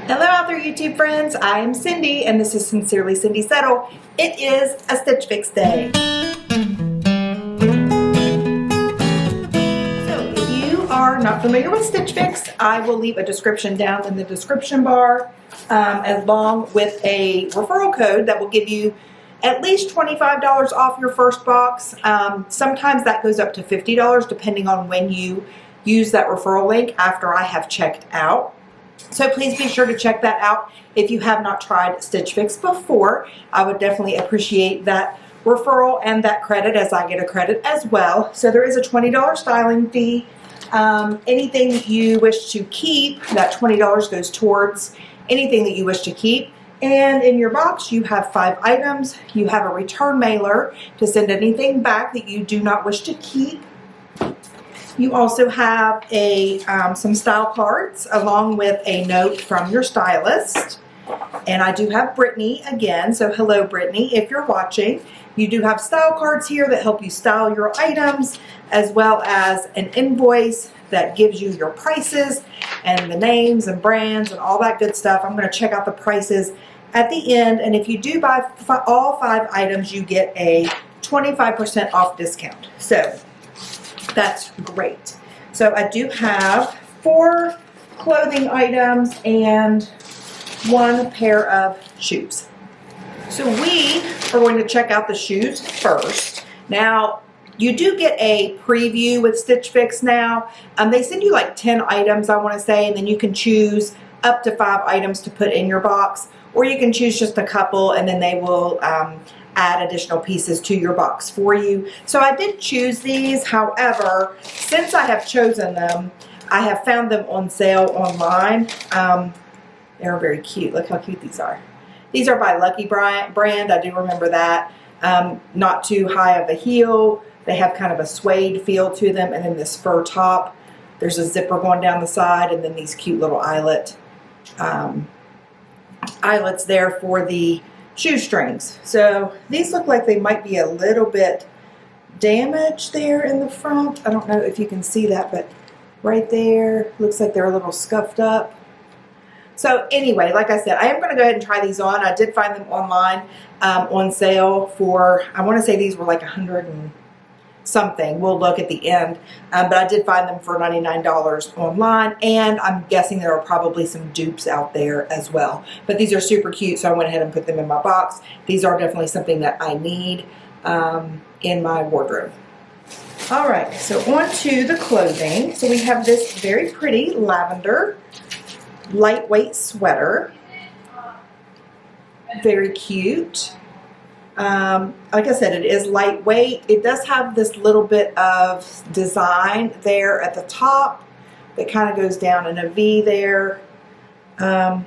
Hello out there YouTube friends, I am Cindy and this is Sincerely Cindy Settle. It is a Stitch Fix day. So if you are not familiar with Stitch Fix, I will leave a description down in the description bar along with a referral code that will give you at least $25 off your first box. Sometimes that goes up to $50 depending on when you use that referral link after I have checked out. So please be sure to check that out if you have not tried Stitch Fix before. I would definitely appreciate that referral and that credit, as I get a credit as well. So there is a $20 styling fee. Anything that you wish to keep, that $20 goes towards anything that you wish to keep. And in your box you have 5 items. You have a return mailer to send anything back that you do not wish to keep. You also have some style cards along with a note from your stylist. And I do have Brittany again, so hello Brittany if you're watching. You do have style cards here that help you style your items, as well as an invoice that gives you your prices and the names and brands and all that good stuff. I'm going to check out the prices at the end, and if you do buy all 5 items you get a 25% off discount. So that's great. So I do have 4 clothing items and 1 pair of shoes. So we are going to check out the shoes first. Now, you do get a preview with Stitch Fix now. They send you like 10 items, I want to say, and then you can choose up to 5 items to put in your box, or you can choose just a couple and then they will add additional pieces to your box for you. So I did choose these. However, since I have chosen them, I have found them on sale online. They're very cute. Look how cute these are. These are by Lucky Brand. I do remember that. Not too high of a heel. They have kind of a suede feel to them, and then this fur top. There's a zipper going down the side, and then these cute little eyelets there for the shoestrings. So these look like they might be a little bit damaged there in the front. I don't know if you can see that, but right there looks like they're a little scuffed up. So anyway, like I said, I am going to go ahead and try these on. I did find them online on sale for, I want to say these were like 100 and something. We'll look at the end, but I did find them for $99 online, and I'm guessing there are probably some dupes out there as well. But these are super cute, so I went ahead and put them in my box. These are definitely something that I need in my wardrobe. All right, so on to the clothing. So we have this very pretty lavender lightweight sweater. Very cute. Like I said, it is lightweight. It does have this little bit of design there at the top that kind of goes down in a V there. Nothing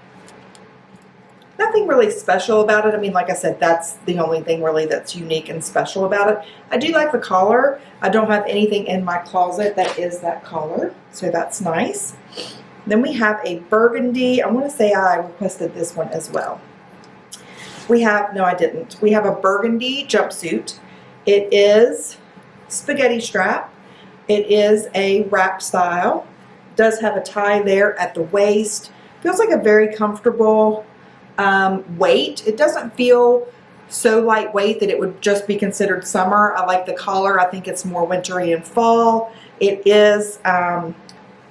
really special about it. I mean, like I said, that's the only thing really that's unique and special about it. I do like the collar. I don't have anything in my closet that is that color, so that's nice. Then we have a burgundy. I want to say I requested this one as well. We have, no I didn't, we have a burgundy jumpsuit. It is spaghetti strap. It is a wrap style. It does have a tie there at the waist. Feels like a very comfortable weight. It doesn't feel so lightweight that it would just be considered summer. I like the collar. I think it's more wintry and fall. It is,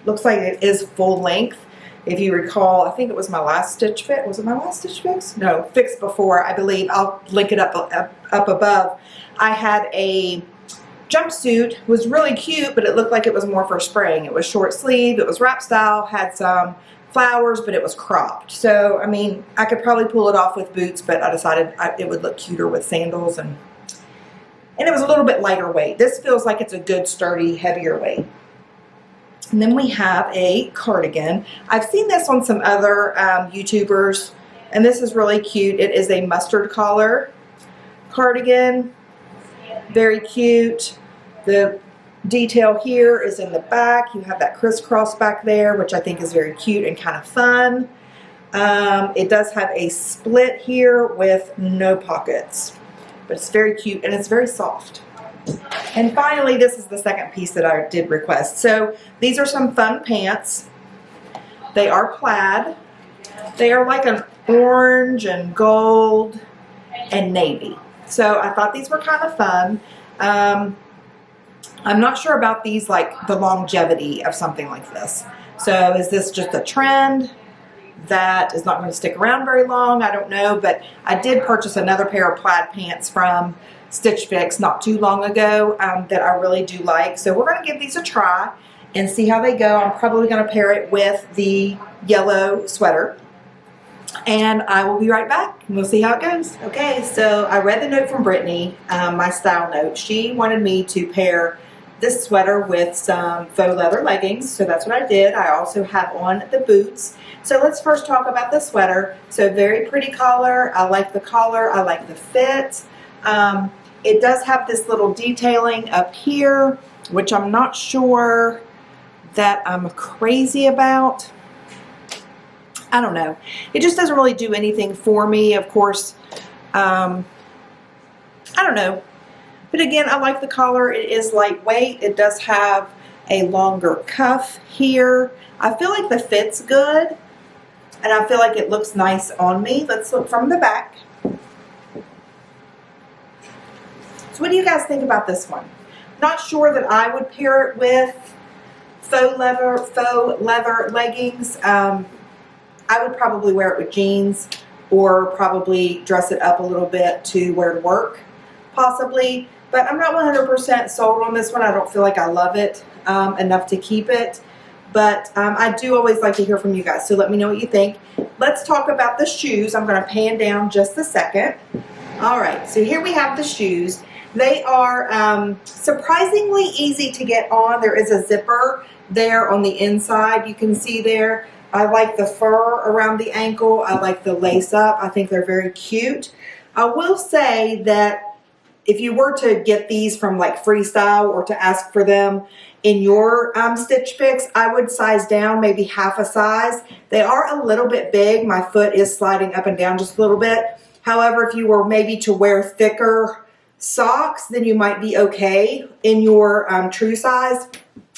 looks like it is full length. If you recall, I think it was my last Stitch Fix. Was it my last Stitch Fix? No, Fix before, I believe. I'll link it up above. I had a jumpsuit. It was really cute, but it looked like it was more for spring. It was short sleeve. It was wrap style. Had some flowers, but it was cropped. So, I mean, I could probably pull it off with boots, but I decided it would look cuter with sandals, and it was a little bit lighter weight. This feels like it's a good, sturdy, heavier weight. And then we have a cardigan. I've seen this on some other YouTubers, and this is really cute. It is a mustard collar cardigan. Very cute. The detail here is in the back. You have that crisscross back there, which I think is very cute and kind of fun. It does have a split here with no pockets, but it's very cute and it's very soft. And finally, this is the second piece that I did request. So these are some fun pants. They are plaid. They are like an orange and gold and navy. So I thought these were kind of fun. I'm not sure about these, like the longevity of something like this. So is this just a trend that is not going to stick around very long? I don't know, but I did purchase another pair of plaid pants from Stitch Fix not too long ago that I really do like. So we're going to give these a try and see how they go. I'm probably going to pair it with the yellow sweater. And I will be right back and we'll see how it goes. Okay, so I read the note from Brittany, my style note. She wanted me to pair this sweater with some faux leather leggings, so that's what I did. I also have on the boots. So let's first talk about the sweater. So very pretty collar. I like the collar. I like the fit. It does have this little detailing up here, which I'm not sure that I'm crazy about. I don't know. It just doesn't really do anything for me, of course. I don't know. But again, I like the collar. It is lightweight. It does have a longer cuff here. I feel like the fit's good. And I feel like it looks nice on me. Let's look from the back. So what do you guys think about this one? Not sure that I would pair it with faux leather leggings. I would probably wear it with jeans or probably dress it up a little bit to wear to work, possibly. But I'm not 100% sold on this one. I don't feel like I love it enough to keep it. But I do always like to hear from you guys, so let me know what you think. Let's talk about the shoes. I'm going to pan down just a second. All right, so here we have the shoes. They are surprisingly easy to get on. There is a zipper there on the inside. You can see there. I like the fur around the ankle. I like the lace up. I think they're very cute. I will say that if you were to get these from like Freestyle or to ask for them in your Stitch Fix, I would size down maybe half a size. They are a little bit big. My foot is sliding up and down just a little bit. However, if you were maybe to wear thicker socks, then you might be okay in your true size.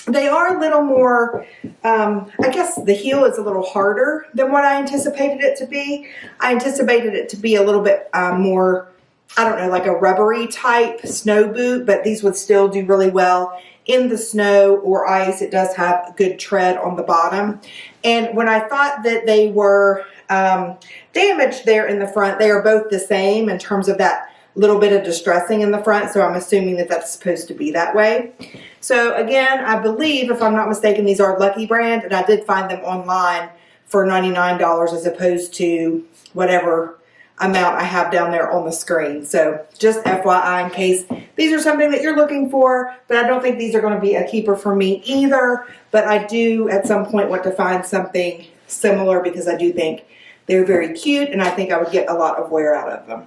They are a little more, I guess the heel is a little harder than what I anticipated it to be. I anticipated it to be a little bit more, I don't know, like a rubbery type snow boot, but these would still do really well in the snow or ice. It does have a good tread on the bottom. And when I thought that they were damaged there in the front, they are both the same in terms of that little bit of distressing in the front, so I'm assuming that that's supposed to be that way. So again, I believe, if I'm not mistaken, these are Lucky brand, and I did find them online for $99 as opposed to whatever amount I have down there on the screen. So just FYI, in case these are something that you're looking for, but I don't think these are going to be a keeper for me either, but I do at some point want to find something similar because I do think they're very cute, and I think I would get a lot of wear out of them.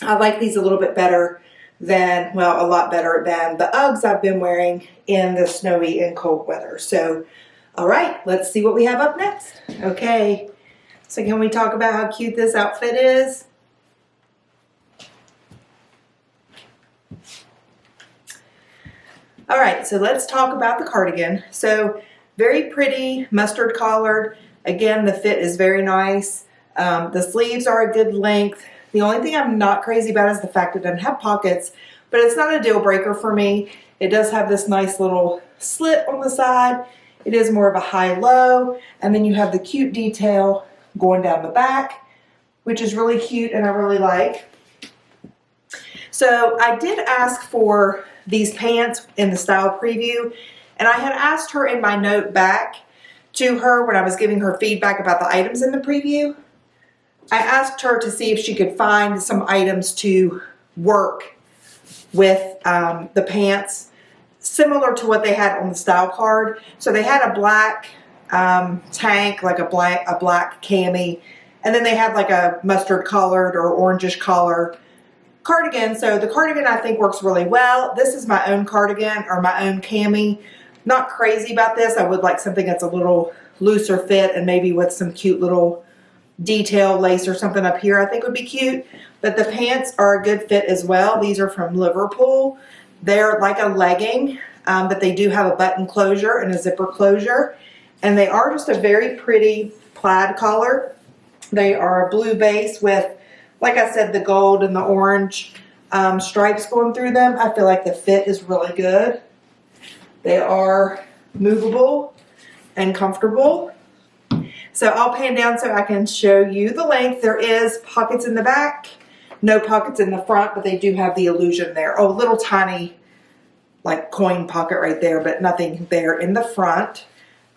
I like these a little bit better than, well, a lot better than the Uggs I've been wearing in the snowy and cold weather. So, all right, let's see what we have up next. Okay, so can we talk about how cute this outfit is? All right, so let's talk about the cardigan. So, very pretty, mustard collared. Again, the fit is very nice. The sleeves are a good length. The only thing I'm not crazy about is the fact it doesn't have pockets, but it's not a deal breaker for me. It does have this nice little slit on the side. It is more of a high-low, and then you have the cute detail going down the back, which is really cute and I really like. So I did ask for these pants in the style preview, and I had asked her in my note back to her when I was giving her feedback about the items in the preview. I asked her to see if she could find some items to work with the pants similar to what they had on the style card. So they had a black tank, like a black cami, and then they had like a mustard colored or orangish color cardigan. So the cardigan I think works really well. This is my own cardigan or my own cami. Not crazy about this. I would like something that's a little looser fit and maybe with some cute little detail lace or something up here I think would be cute. But the pants are a good fit as well. These are from Liverpool. They're like a legging, but they do have a button closure and a zipper closure. And they are just a very pretty plaid collar. They are a blue base with, like I said, the gold and the orange stripes going through them. I feel like the fit is really good. They are movable and comfortable. So I'll pan down so I can show you the length. There is pockets in the back, no pockets in the front, but they do have the illusion there. Oh, little tiny like coin pocket right there, but nothing there in the front.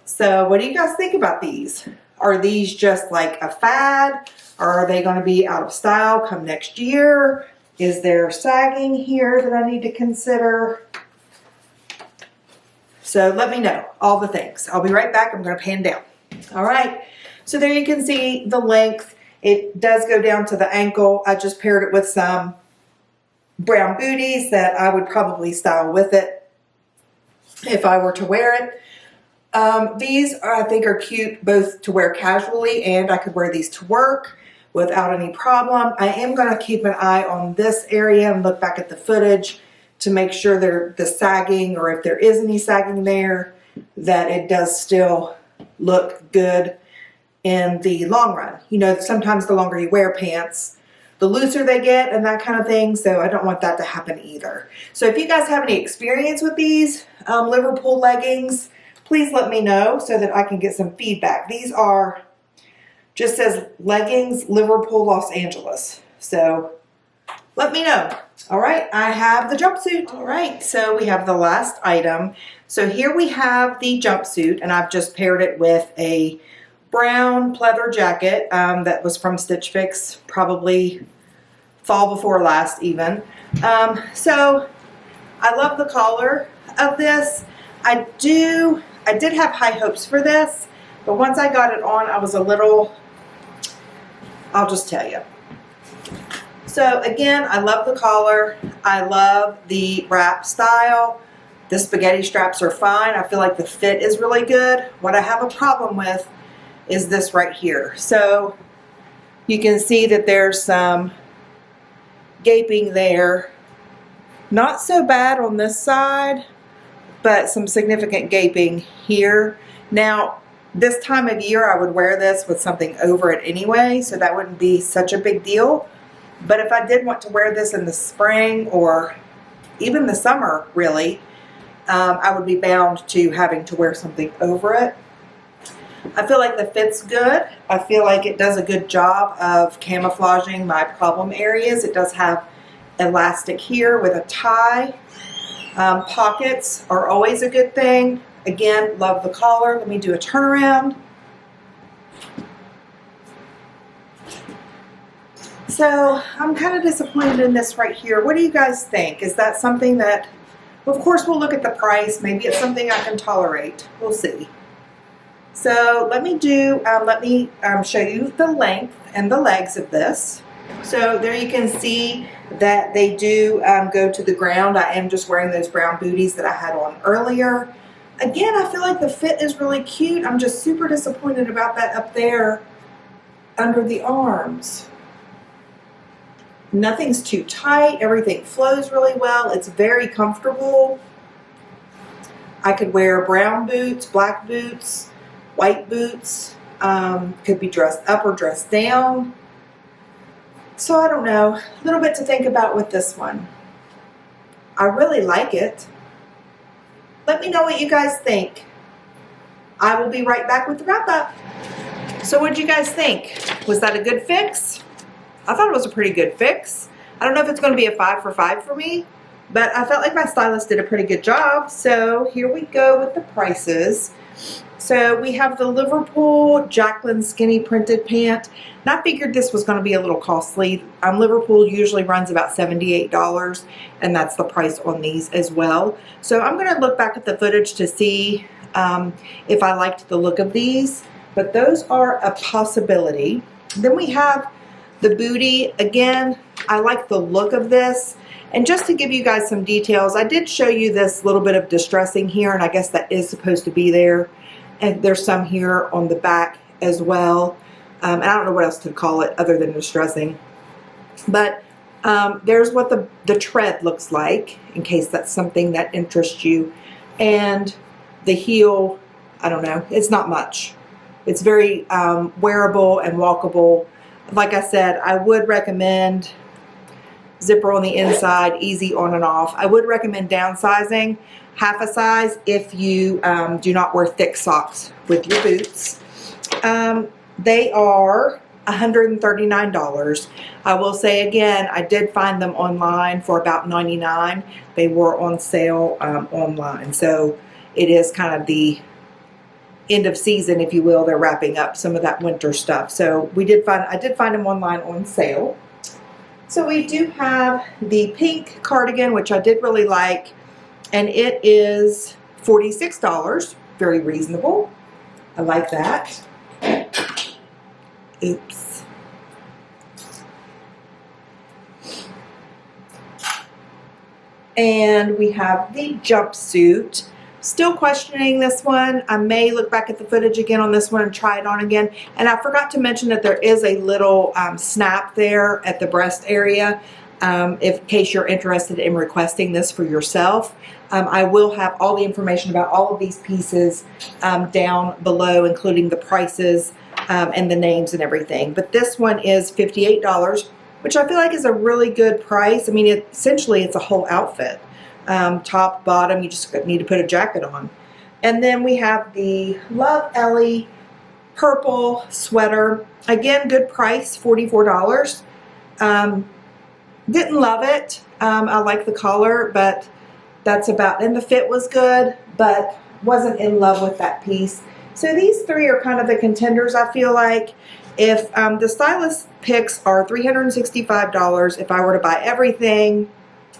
So what do you guys think about these? Are these just like a fad? Or are they going to be out of style come next year? Is there sagging here that I need to consider? So let me know all the things. I'll be right back. I'm going to pan down. All right. So there you can see the length. It does go down to the ankle. I just paired it with some brown booties that I would probably style with it if I were to wear it. These I think are cute both to wear casually, and I could wear these to work without any problem. I am going to keep an eye on this area and look back at the footage to make sure the sagging, or if there is any sagging there, that it does still look good in the long run. You know, sometimes the longer you wear pants, the looser they get and that kind of thing. So I don't want that to happen either. So if you guys have any experience with these Liverpool leggings, please let me know so that I can get some feedback. These are, just says leggings, Liverpool, Los Angeles. So let me know. All right, I have the jumpsuit. All right, so we have the last item. So here we have the jumpsuit, and I've just paired it with a brown pleather jacket that was from Stitch Fix, probably fall before last even. So I love the collar of this. I did have high hopes for this, but once I got it on, I was a little, I'll just tell you. So again, I love the collar. I love the wrap style. The spaghetti straps are fine. I feel like the fit is really good. What I have a problem with is this right here. So you can see that there's some gaping there. Not so bad on this side, but some significant gaping here. Now, this time of year, I would wear this with something over it anyway, so that wouldn't be such a big deal. But if I did want to wear this in the spring or even the summer, really, I would be bound to having to wear something over it. I feel like the fit's good. I feel like it does a good job of camouflaging my problem areas. It does have elastic here with a tie. Pockets are always a good thing. Again, love the collar. Let me do a turnaround. So I'm kind of disappointed in this right here. What do you guys think? Is that something that, of course, we'll look at the price. Maybe it's something I can tolerate. We'll see. So let me show you the length and the legs of this. So there you can see that they do go to the ground. I am just wearing those brown booties that I had on earlier. Again, I feel like the fit is really cute. I'm just super disappointed about that up there under the arms. Nothing's too tight. Everything flows really well. It's very comfortable. I could wear brown boots, black boots, white boots. Could be dressed up or dressed down. So I don't know. A little bit to think about with this one. I really like it. Let me know what you guys think. I will be right back with the wrap up. So what did you guys think? Was that a good fix? I thought it was a pretty good fix. I don't know if it's going to be a 5 for 5 for me, but I felt like my stylist did a pretty good job. So here we go with the prices. So we have the Liverpool Jacqueline skinny printed pant. And I figured this was going to be a little costly. Liverpool usually runs about $78, and that's the price on these as well. So I'm going to look back at the footage to see if I liked the look of these, but those are a possibility. Then we have the Bootie. Again, I like the look of this. And just to give you guys some details, I did show you this little bit of distressing here, and I guess that is supposed to be there. And there's some here on the back as well. I don't know what else to call it other than distressing. But there's what the tread looks like, in case that's something that interests you. And the heel, I don't know, it's not much. It's very wearable and walkable. Like I said, I would recommend zipper on the inside, easy on and off. I would recommend downsizing half a size if you do not wear thick socks with your boots. They are $139. I will say again, I did find them online for about $99. They were on sale online. So it is kind of the end of season, if you will. They're wrapping up some of that winter stuff. So I did find them online on sale. So we do have the pink cardigan, which I did really like, and it is $46. Very reasonable. I like that. Oops. And we have the jumpsuit. Still questioning this one. I may look back at the footage again on this one and try it on again. And I forgot to mention that there is a little snap there at the breast area in case you're interested in requesting this for yourself. I will have all the information about all of these pieces down below, including the prices and the names and everything. But this one is $58, which I feel like is a really good price. I mean, essentially it's a whole outfit. Top, bottom, you just need to put a jacket on. And then we have the Love Ellie purple sweater. Again, good price, $44. Didn't love it. I like the color, but that's about, and the fit was good, but wasn't in love with that piece. So these three are kind of the contenders, I feel like. If the Stylist picks are $365, if I were to buy everything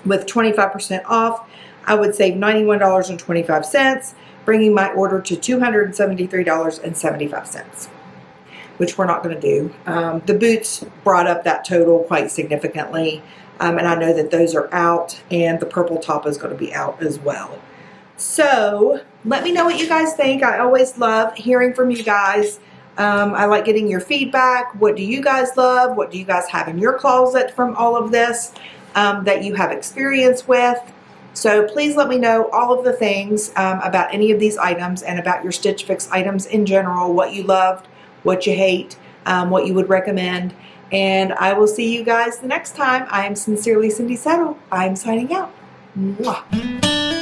with 25% off, I would save $91.25, bringing my order to $273.75, which we're not going to do. The boots brought up that total quite significantly, and I know that those are out, and the purple top is going to be out as well. So let me know what you guys think. I always love hearing from you guys. I like getting your feedback. What do you guys love? What do you guys have in your closet from all of this that you have experience with? So please let me know all of the things about any of these items and about your Stitch Fix items in general, what you loved, what you hate, what you would recommend. And I will see you guys the next time. I am Sincerely Cindy Settle. I am signing out. Mwah.